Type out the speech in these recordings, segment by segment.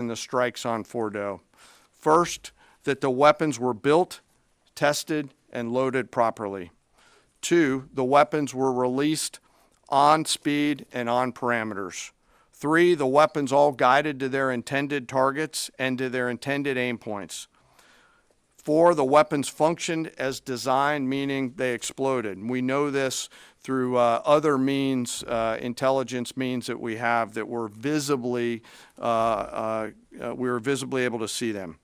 in the strikes on Fordo. First, that the weapons were built, tested, and loaded properly. 2, the weapons were released on speed and on parameters. 3, the weapons all guided to their intended targets and to their intended aim points. 4, the weapons functioned as designed, meaning they exploded. We know this through other means, intelligence means that we have that were visibly, we were visibly able to see them.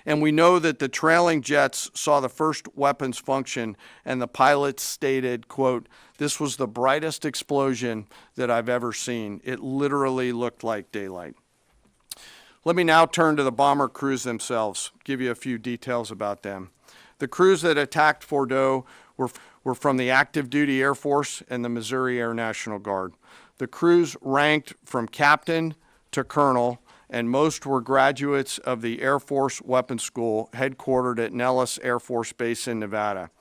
And we know that the trailing jets saw the first weapons function, and the pilots stated, quote, "This was the brightest explosion that I've ever seen. It literally looked like daylight." Let me now turn to the bomber crews themselves, give you a few details about them. The crews that attacked Fordo were from the active duty Air Force and the Missouri Air National Guard. The crews ranked from captain to colonel, and most were graduates of the Air Force Weapons School headquartered at Nellis Air Force Base in Nevada.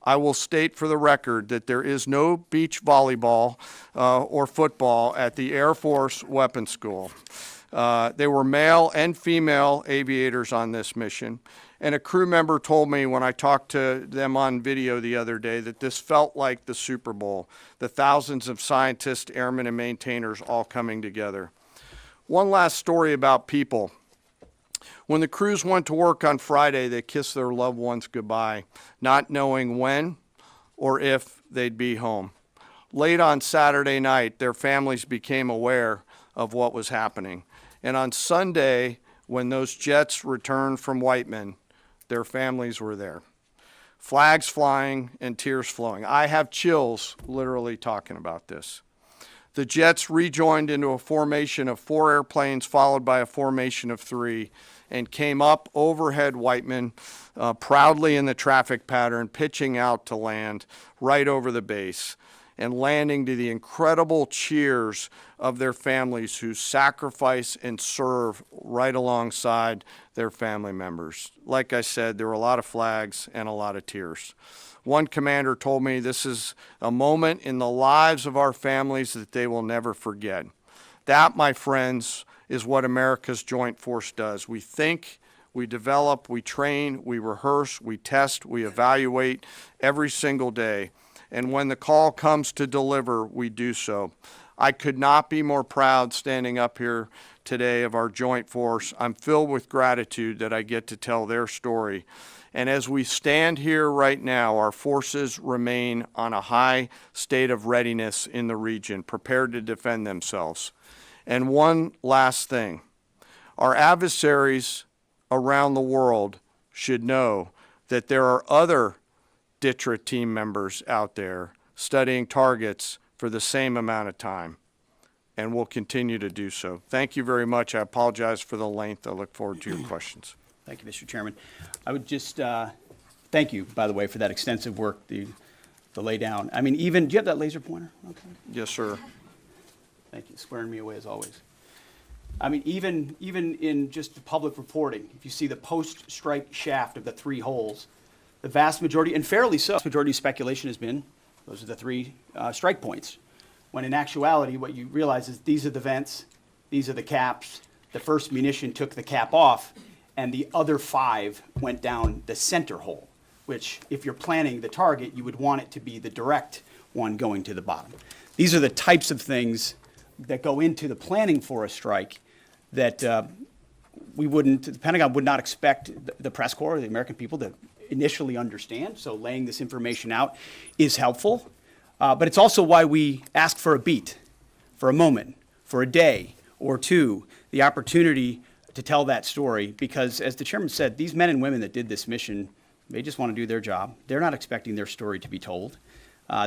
I will state for the record that there is no beach volleyball or football at the Air Force Weapons School. There were male and female aviators on this mission, and a crew member told me when I talked to them on video the other day that this felt like the Super Bowl, the thousands of scientists, airmen, and maintainers all coming together. One last story about people. When the crews went to work on Friday, they kissed their loved ones goodbye, not knowing when or if they'd be home. Late on Saturday night, their families became aware of what was happening. And on Sunday, when those jets returned from Whiteman, their families were there. Flags flying and tears flowing. I have chills literally talking about this. The jets rejoined into a formation of 4 airplanes followed by a formation of 3 and came up overhead Whiteman proudly in the traffic pattern, pitching out to land right over the base and landing to the incredible cheers of their families who sacrifice and serve right alongside their family members. Like I said, there were a lot of flags and a lot of tears. One commander told me this is a moment in the lives of our families that they will never forget. That, my friends, is what America's Joint Force does. We think, we develop, we train, we rehearse, we test, we evaluate every single day. And when the call comes to deliver, we do so. I could not be more proud standing up here today of our Joint Force. I'm filled with gratitude that I get to tell their story. And as we stand here right now, our forces remain on a high state of readiness in the region, prepared to defend themselves. And one last thing, our adversaries around the world should know that there are other DTRA team members out there studying targets for the same amount of time, and will continue to do so. Thank you very much. I apologize for the length. I look forward to your questions. Thank you, Mr. Chairman. I would just thank you, by the way, for that extensive work, the lay down. I mean, even, do you have that laser pointer? Okay. Yes, sir. Thank you, squaring me away as always. I mean, even in just the public reporting, if you see the post-strike shaft of the 3 holes, the vast majority, and fairly so, the majority of speculation has been, those are the 3 strike points. When in actuality, what you realize is these are the vents, these are the caps, the first munition took the cap off, and the other 5 went down the center hole, which if you're planning the target, you would want it to be the direct one going to the bottom. These are the types of things that go into the planning for a strike that the Pentagon would not expect the press corps, or the American people, to initially understand. So laying this information out is helpful. But it's also why we ask for a beat, for a moment, for a day or 2, the opportunity to tell that story, because as the chairman said, these men and women that did this mission, they just want to do their job. They're not expecting their story to be told.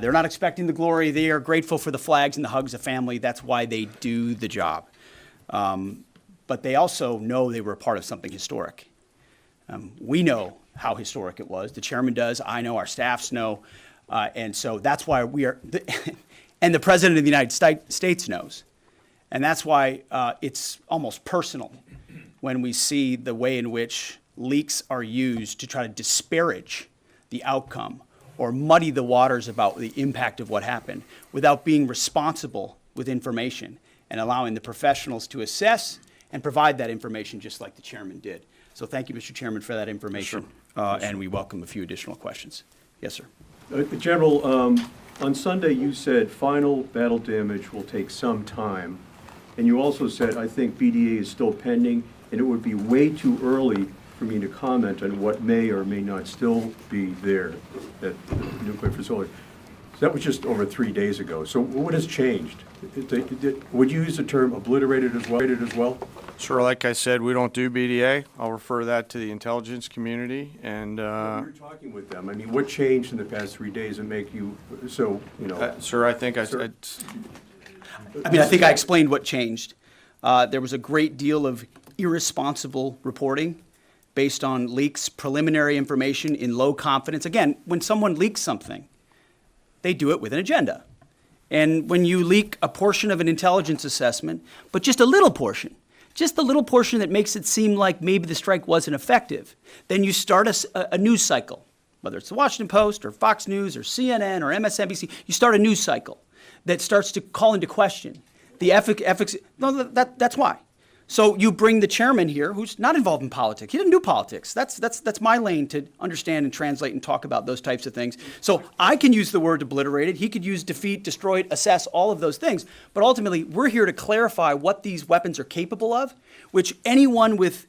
They're not expecting the glory. They are grateful for the flags and the hugs of family. That's why they do the job. But they also know they were a part of something historic. We know how historic it was. The chairman does. I know. Our staffs know. And so that's why we are, and the President of the United States knows. And that's why it's almost personal when we see the way in which leaks are used to try to disparage the outcome or muddy the waters about the impact of what happened without being responsible with information and allowing the professionals to assess and provide that information just like the chairman did. So thank you, Mr. Chairman, for that information. And we welcome a few additional questions. Yes, sir. General, on Sunday, you said final battle damage will take some time. And you also said, I think BDA is still pending, and it would be way too early for me to comment on what may or may not still be there at the nuclear facility. So that was just over 3 days ago. So what has changed? Would you use the term obliterated as well? Sure, like I said, we don't do BDA. I'll refer that to the intelligence community, and, You're talking with them. I mean, what changed in the past 3 days that make you, so, you know? sir, I think I said, I mean, I think I explained what changed. There was a great deal of irresponsible reporting based on leaks, preliminary information in low confidence. Again, when someone leaks something, they do it with an agenda. And when you leak a portion of an intelligence assessment, but just a little portion that makes it seem like maybe the strike wasn't effective, then you start a news cycle, whether it's the Washington Post or Fox News or CNN or MSNBC, you start a news cycle that starts to call into question the efficacy. No, that's why. So you bring the chairman here, who's not involved in politics. He didn't do politics. That's my lane to understand and translate and talk about those types of things. So I can use the word obliterated. He could use defeat, destroyed, assess, all of those things. But ultimately, we're here to clarify what these weapons are capable of, which anyone with,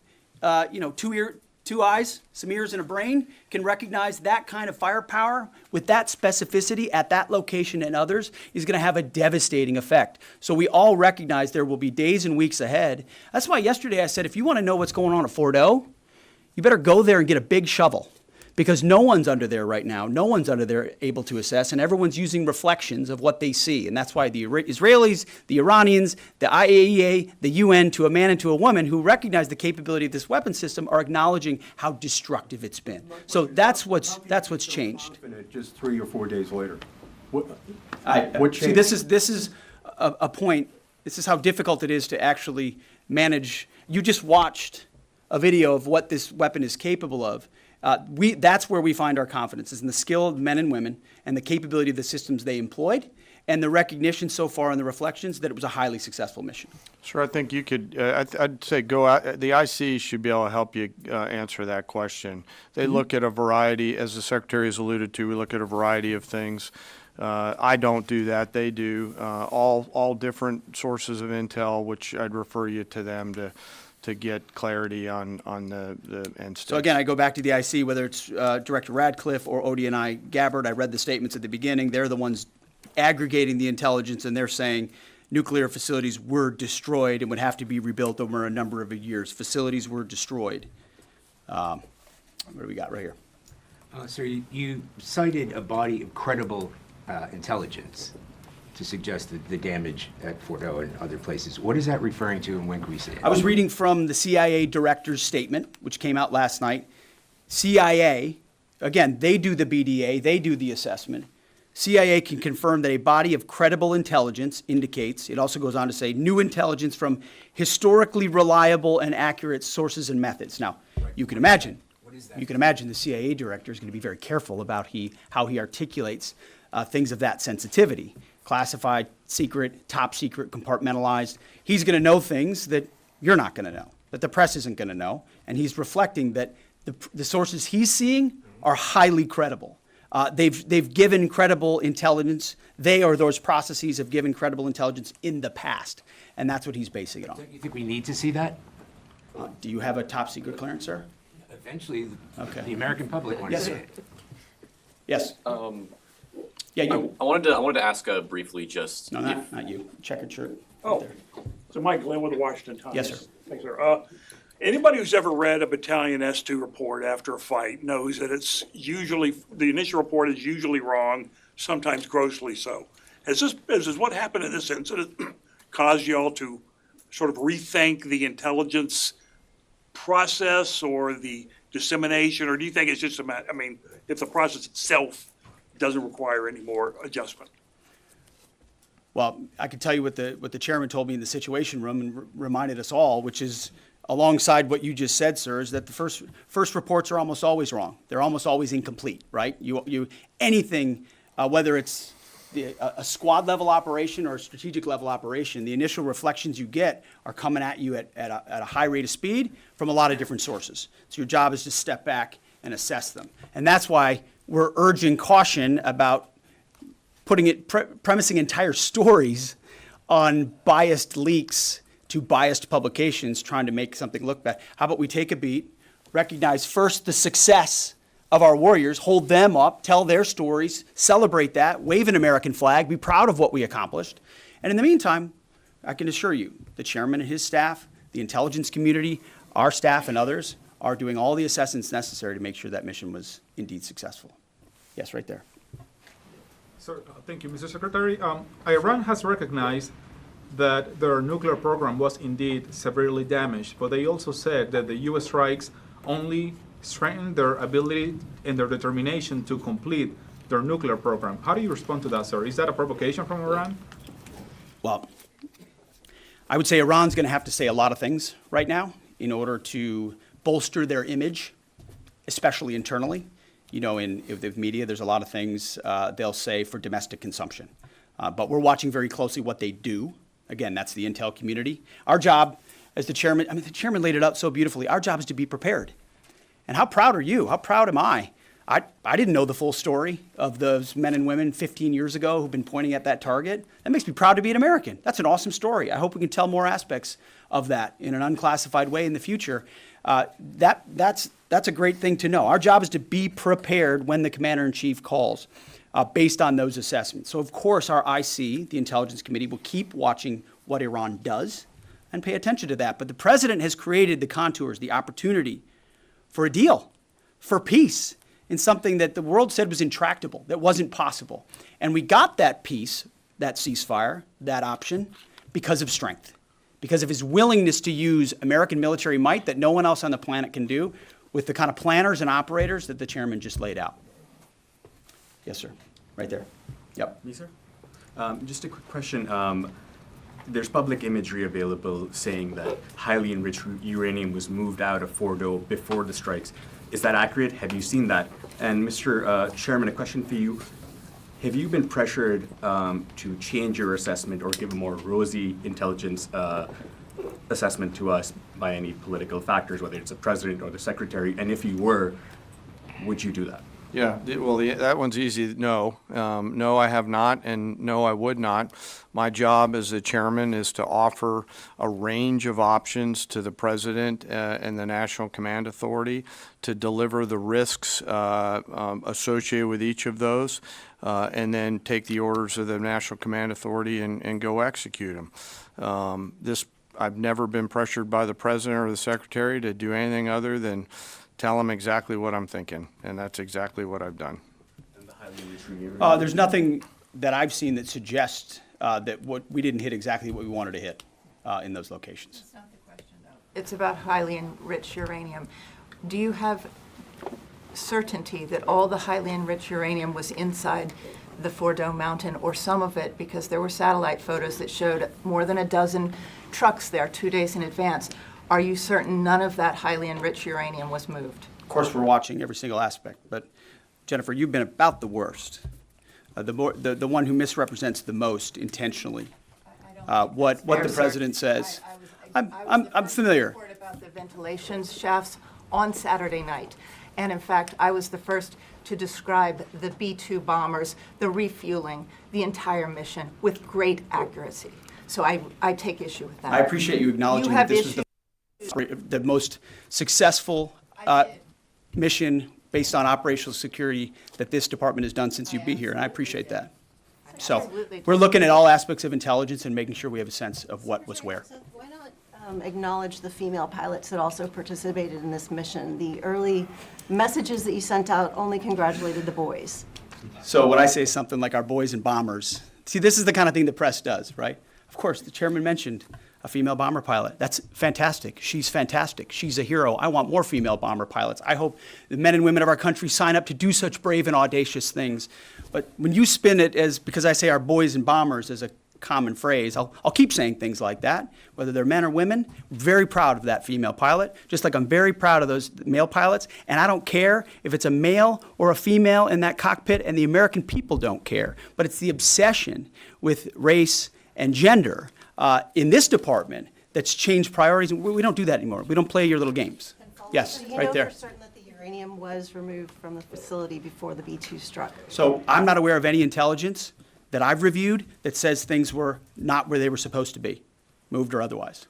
two eyes, some ears, and a brain can recognize that kind of firepower with that specificity at that location and others is going to have a devastating effect. So we all recognize there will be days and weeks ahead. That's why yesterday I said, if you want to know what's going on at Fort O, you better go there and get a big shovel, because no one's under there right now. No one's under there able to assess, and everyone's using reflections of what they see. And that's why the Israelis, the Iranians, the IAEA, the UN, to a man and to a woman who recognize the capability of this weapon system are acknowledging how destructive it's been. So that's what's changed. Just 3 or 4 days later. What See, changed? this is a point. This is how difficult it is to actually manage. You just watched a video of what this weapon is capable of. That's where we find our confidence, is in the skill of men and women and the capability of the systems they employed and the recognition so far in the reflections that it was a highly successful mission. sir, I think you could, I'd say go out, the IC should be able to help you answer that question. They look at a variety, as the Secretary has alluded to, we look at a variety of things. I don't do that. They do. All different sources of intel, which I'd refer you to them to get clarity on the end state. So again, I go back to the IC, whether it's Director Radcliffe or ODNI Gabbard. I read the statements at the beginning. They're the ones aggregating the intelligence, and they're saying nuclear facilities were destroyed and would have to be rebuilt over a number of years. Facilities were destroyed. What do we got right here? Sir, you cited a body of credible intelligence to suggest the damage at Fort O and other places. What is that referring to, and when can we see it? I was reading from the CIA director's statement, which came out last night. CIA, again, they do the BDA, they do the assessment. CIA can confirm that a body of credible intelligence indicates, it also goes on to say, new intelligence from historically reliable and accurate sources and methods. Now, you can imagine, the CIA director is going to be very careful about how he articulates things of that sensitivity. Classified, secret, top secret, compartmentalized. He's going to know things that you're not going to know, that the press isn't going to know, and he's reflecting that the sources he's seeing are highly credible. They've given credible intelligence. They or those processes have given credible intelligence in the past, and that's what he's basing it on. Don't you think we need to see that? Do you have a top secret clearance, sir? Eventually, Okay. the American public wants Yes, to see sir. it. Yes. Yeah, you. I wanted to ask briefly just No, if, not you. Checkered shirt. Oh, so Mike Glenn with the Washington Times. Yes, sir. Thanks, sir. Anybody who's ever read a Battalion S2 report after a fight knows that it's usually, the initial report is usually wrong, sometimes grossly so. Has what happened in this incident caused y'all to sort of rethink the intelligence process or the dissemination, or do you think it's just if the process itself doesn't require any more adjustment? Well, I can tell you what the chairman told me in the Situation Room and reminded us all, which is alongside what you just said, sir, is that the first reports are almost always wrong. They're almost always incomplete, right? Anything, whether it's a squad level operation or a strategic level operation, the initial reflections you get are coming at you at a high rate of speed from a lot of different sources. So your job is to step back and assess them. And that's why we're urging caution about premising entire stories on biased leaks to biased publications trying to make something look bad. How about we take a beat, recognize first the success of our warriors, hold them up, tell their stories, celebrate that, wave an American flag, be proud of what we accomplished. And in the meantime, I can assure you, the chairman and his staff, the intelligence community, our staff and others are doing all the assessments necessary to make sure that mission was indeed successful. Yes, right there. Sir, thank you, Mr. Secretary. Iran has recognized that their nuclear program was indeed severely damaged, but they also said that the U.S. strikes only strengthened their ability and their determination to complete their nuclear program. How do you respond to that, sir? Is that a provocation from Iran? Well, I would say Iran's going to have to say a lot of things right now in order to bolster their image, especially internally. You know, in the media, there's a lot of things they'll say for domestic consumption. But we're watching very closely what they do. Again, that's the intel community. Our job as the chairman, the chairman laid it out so beautifully. Our job is to be prepared. And how proud are you? How proud am I? I didn't know the full story of those men and women 15 years ago who've been pointing at that target. That makes me proud to be an American. That's an awesome story. I hope we can tell more aspects of that in an unclassified way in the future. That's a great thing to know. Our job is to be prepared when the commander-in-chief calls based on those assessments. So, of course, our IC, the Intelligence Committee, will keep watching what Iran does and pay attention to that. But the president has created the contours, the opportunity for a deal, for peace, in something that the world said was intractable, that wasn't possible. And we got that peace, that ceasefire, that option, because of strength, because of his willingness to use American military might that no one else on the planet can do with the kind of planners and operators that the chairman just laid out. Yes, sir. Right there. Yep. Me, sir? Just a quick question. There's public imagery available saying that highly enriched uranium was moved out of Fordo before the strikes. Is that accurate? Have you seen that? And Mr. Chairman, a question for you. Have you been pressured to change your assessment or give a more rosy intelligence assessment to us by any political factors, whether it's the president or the secretary? And if you were, would you do that? Yeah, well, that one's easy. No. No, I have not, and no, I would not. My job as the chairman is to offer a range of options to the president and the National Command Authority to deliver the risks associated with each of those, and then take the orders of the National Command Authority and go execute them. I've never been pressured by the president or the secretary to do anything other than tell them exactly what I'm thinking, and that's exactly what I've done. And the highly enriched uranium? There's nothing that I've seen that suggests that we didn't hit exactly what we wanted to hit in those locations. That's not the question, though. It's about highly enriched uranium. Do you have certainty that all the highly enriched uranium was inside the Fordo mountain, or some of it, because there were satellite photos that showed more than a dozen trucks there 2 days in advance? Are you certain none of that highly enriched uranium was moved? Of course, we're watching every single aspect, but Jennifer, you've been about the worst, the one who misrepresents the most intentionally. What the president says. I'm familiar. Report about the ventilation shafts on Saturday night, and in fact, I was the first to describe the B-2 bombers, the refueling, the entire mission with great accuracy. So I take issue with that. I appreciate you acknowledging You that have this was the most successful mission based on operational security that this department has done since you've been here, and I appreciate that. So Absolutely. we're looking at all aspects of intelligence and making sure we have a sense of what was where. So why not acknowledge the female pilots that also participated in this mission? The early messages that you sent out only congratulated the boys. So when I say something like our boys and bombers, see, this is the kind of thing the press does, right? Of course, the chairman mentioned a female bomber pilot. That's fantastic. She's fantastic. She's a hero. I want more female bomber pilots. I hope the men and women of our country sign up to do such brave and audacious things. But when you spin it as, because I say our boys and bombers as a common phrase. I'll keep saying things like that, whether they're men or women. Very proud of that female pilot, just like I'm very proud of those male pilots. And I don't care if it's a male or a female in that cockpit, and the American people don't care. But it's the obsession with race and gender in this department that's changed priorities. And we don't do that anymore. We don't play your little games. Yes, So you right know there. for certain that the uranium was removed from the facility before the B-2 struck? So I'm not aware of any intelligence that I've reviewed that says things were not where they were supposed to be, moved or otherwise.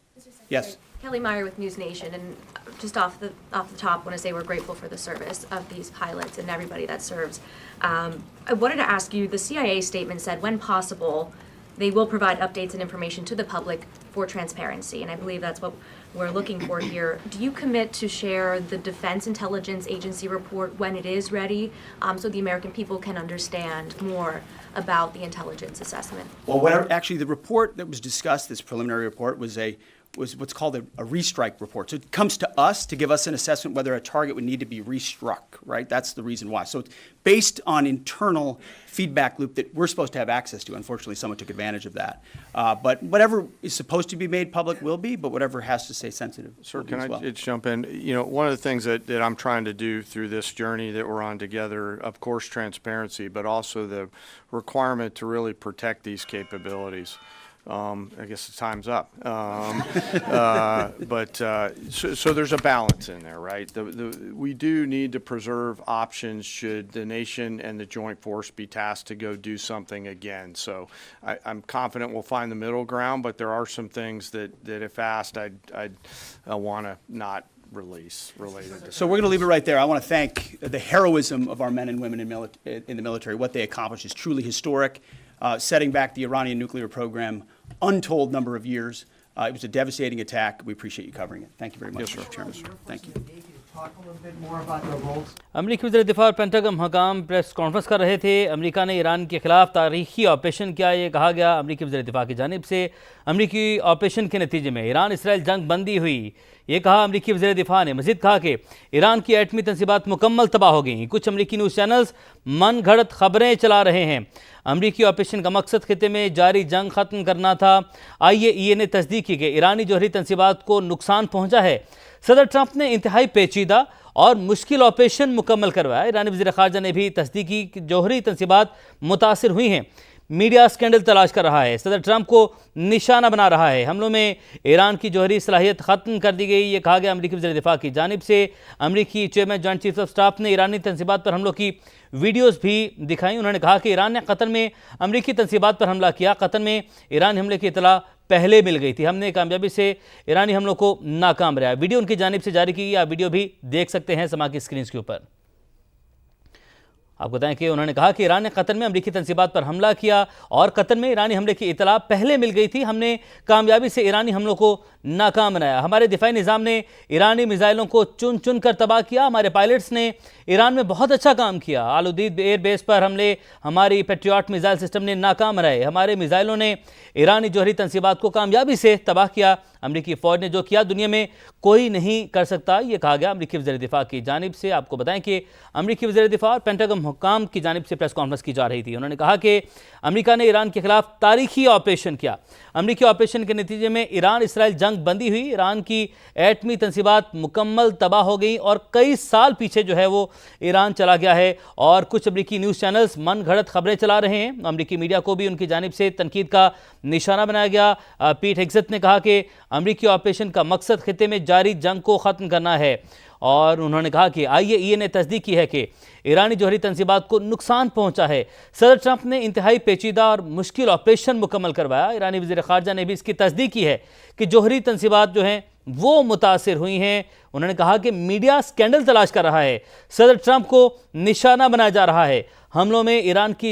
Yes. Kelly Meyer with News Nation, and just off the top, want to say we're grateful for the service of these pilots and everybody that serves. I wanted to ask you, the CIA statement said, when possible, they will provide updates and information to the public for transparency, and I believe that's what we're looking for here. Do you commit to share the Defense Intelligence Agency report when it is ready, so the American people can understand more about the intelligence assessment? Well, actually, the report that was discussed, this preliminary report, was what's called a restrike report. So it comes to us to give us an assessment whether a target would need to be restruck, right? That's the reason why. So it's based on internal feedback loop that we're supposed to have access to. Unfortunately, someone took advantage of that. But whatever is supposed to be made public will be, but whatever has to stay sensitive Sir, will be can as I well. just jump in? You know, one of the things that I'm trying to do through this journey that we're on together, of course, transparency, but also the requirement to really protect these capabilities. I guess the time's up. So there's a balance in there, right? We do need to preserve options should the nation and the joint force be tasked to go do something again. So I'm confident we'll find the middle ground, but there are some things that if asked, I'd want to not release related to. So we're going to leave it right there. I want to thank the heroism of our men and women in the military. What they accomplished is truly historic, setting back the Iranian nuclear program untold number of years. It was a devastating attack. We appreciate you covering it. Thank you very much, Mr. Chairman. Thank you. अमरीकी वज़ीर दिफ़ा और pentagon Hakam press conference कर रहे थे। America ने Iran के खिलाफ तारीखी ऑपरेशन किया, ये कहा गया अमरीकी वज़ीर दिफ़ा की जानिब से। अमरीकी ऑपरेशन के नतीजे में ईरान इसराइल जंग बंदी हुई, ये कहा अमरीकी वज़ीर दिफ़ा ने। मज़ीद कहा कि ईरान की एटमी तंसीबात मुकम्मल तबाह हो गई। कुछ अमरीकी न्यूज़ चैनल्स मन घड़त खबरें चला रहे हैं। अमरीकी ऑपरेशन का मकसद खिते में जारी जंग ख़त्म करना था। IAEA ने तस्दीक की कि ईरानी जौहरी तंसीबात को नुकसान पहुँचा है। सदर ट्रंप ने इंतहाई पेचीदा और मुश्किल ऑपरेशन मुकम्मल करवाया। ईरानी वज़ीर ख़ारजा ने भी तस्दीक की कि जौहरी तंसीबात मुतासिर हुई हैं। मीडिया स्कैंडल तलाश कर रहा है, सदर ट्रंप को निशाना बना रहा है। हमलों में ईरान की जौहरी सलाहियत ख़त्म कर दी गई, ये कहा गया अमरीकी वज़ीर दिफ़ा की जानिब से। अमरीकी chairman joint chief of staff ने ईरानी तंसीबात पर हमलों की वीडियोस भी दिखाई। उन्होंने कहा कि ईरान ने कतर में अमरीकी तंसीबात पर हमला किया। कतर में ईरानी हमले की इतला पहले मिल गई थी, हमने कामयाबी से ईरानी हमलों को नाकाम रहा। वीडियो उनकी जानिब से जारी की, आप वीडियो भी देख सकते हैं समा की स्क्रीन के ऊपर। आपको बताएं कि उन्होंने कहा कि ईरान ने कतर में अमरीकी तंसीबात पर हमला किया और कतर में ईरानी हमले की इतला पहले मिल गई थी, हमने कामयाबी से ईरानी हमलों को नाकाम बनाया। हमारे दिफाई निज़ाम ने ईरानी मिसाइलों को चुन चुन कर तबाह किया। हमारे पायलट्स ने ईरान में बहुत अच्छा काम किया। आलूदीद एयर बेस पर हमले हमारी पेट्रियट मिसाइल सिस्टम ने नाकाम रहे। हमारे मिसाइलों ने ईरानी जौहरी तंसीबात को कामयाबी से तबाह किया। अमरीकी फ़ौज ने जो किया दुनिया में कोई नहीं कर सकता, ये कहा गया अमरीकी वज़ीर दिफ़ा की जानिब से। आपको बताएं कि अमरीकी वज़ीर दिफ़ा और पेंटागन हुक्काम की जानिब से प्रेस कॉन्फ्रेंस की जा रही थी। उन्होंने कहा कि अमरीका ने ईरान के खिलाफ तारीखी ऑपरेशन किया। अमरीकी ऑपरेशन के नतीजे में ईरान इसराइल जंग बंदी हुई। ईरान की एटमी तंसीबात मुकम्मल तबाह हो गई और कई साल पीछे जो है वो ईरान चला गया है। और कुछ अमरीकी न्यूज़ चैनल्स मन घड़त खबरें चला रहे हैं। अमरीकी मीडिया को भी उनकी जानिब से तनकीद का निशाना बनाया गया। पीट हेग्सेथ ने कहा कि अमरीकी ऑपरेशन का मकसद खिते में जारी जंग को ख़त्म करना है। और उन्होंने कहा कि IAEA ने तस्दीक की है कि ईरानी जौहरी तंसीबात को नुकसान पहुंचा है। सदर ट्रंप ने इंतहाई पेचीदा और मुश्किल ऑपरेशन मुकम्मल करवाया। ईरानी वज़ीर ख़ारजा ने भी इसकी तस्दीक की है कि जौहरी तंसीबात जो हैं वो मुतासिर हुई हैं। उन्होंने कहा कि मीडिया स्कैंडल तलाश कर रहा है, सदर ट्रंप को निशाना बनाया जा रहा है। हमलों में ईरान की